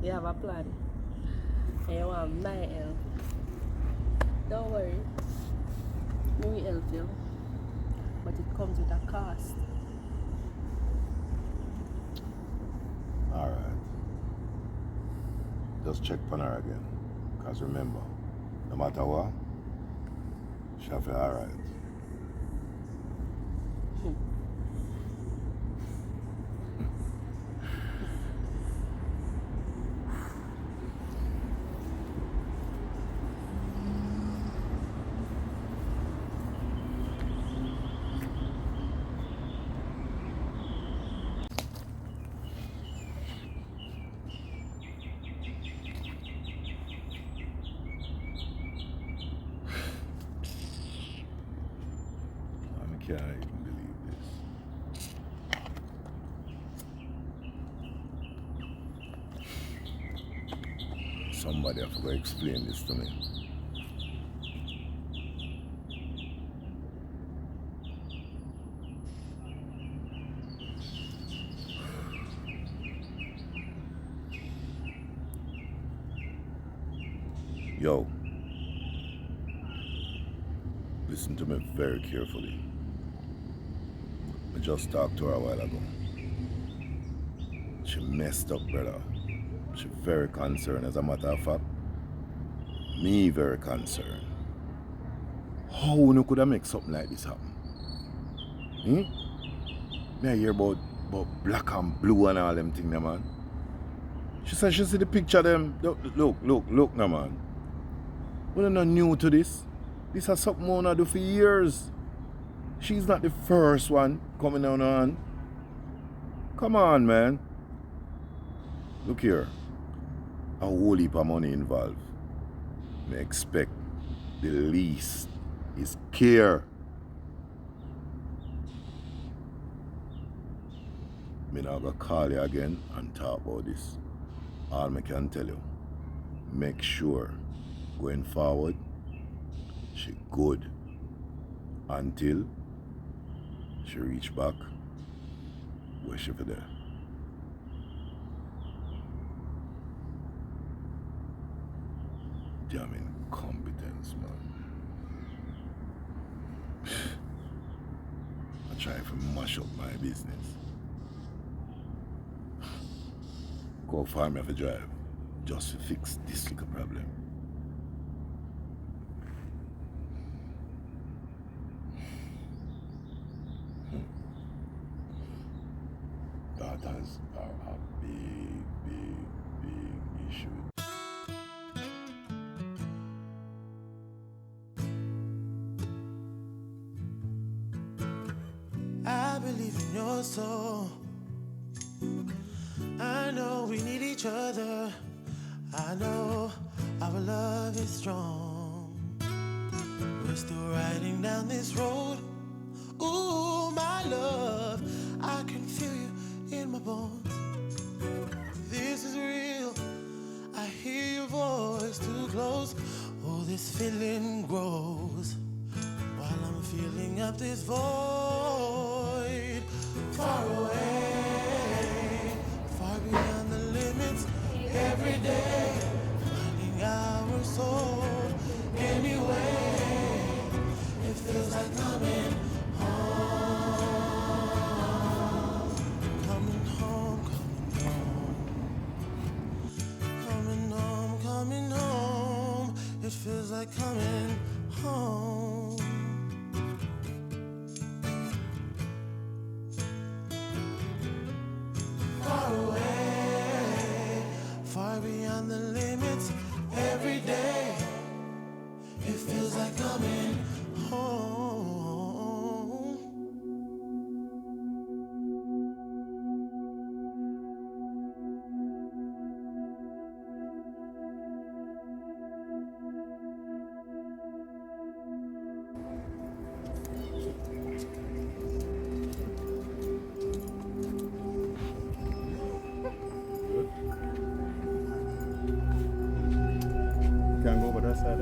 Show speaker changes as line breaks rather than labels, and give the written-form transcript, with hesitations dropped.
You have a plan. And you want my help. Don't worry. Me will help you. But it comes with a cost.
Alright. Just check on her again. Because remember, no matter what, she'll feel alright. I can't even believe this. Somebody have to explain this to me. Yo, listen to me very carefully. I just talked to her a while ago. She messed up, brother. She very concerned. As a matter of fact, me very concerned. How you could have make something like this happen? Me I hear about black and blue and all them things, man. She said she see the picture them. Look, now, man. We're not new to this. This is something I wanna do for years. She's not the first one coming down on. Come on, man. Look here. A whole heap of money involved. I expect the least is care. Me now gonna call you again and talk about this. All I can tell you, make sure going forward, she good until she reach back where she for there. Damn incompetence, man. I try to mash up my business. Go far me for drive just to fix this little problem. Daughters are a big issue.
I believe in your soul. I know we need each other. I know our love is strong. We're still riding down this road. Ooh, my love, I can feel you in my bones. This is real. I hear your voice too close. Oh, this feeling grows while I'm feeling up this void. Far away, far beyond the limits. Every day, finding our soul. Anyway, it feels like coming home. Coming home, coming home. Coming home, coming home. It feels like coming home. Far away, far beyond the limits. Every day, it feels like coming home.
Can't go over that side.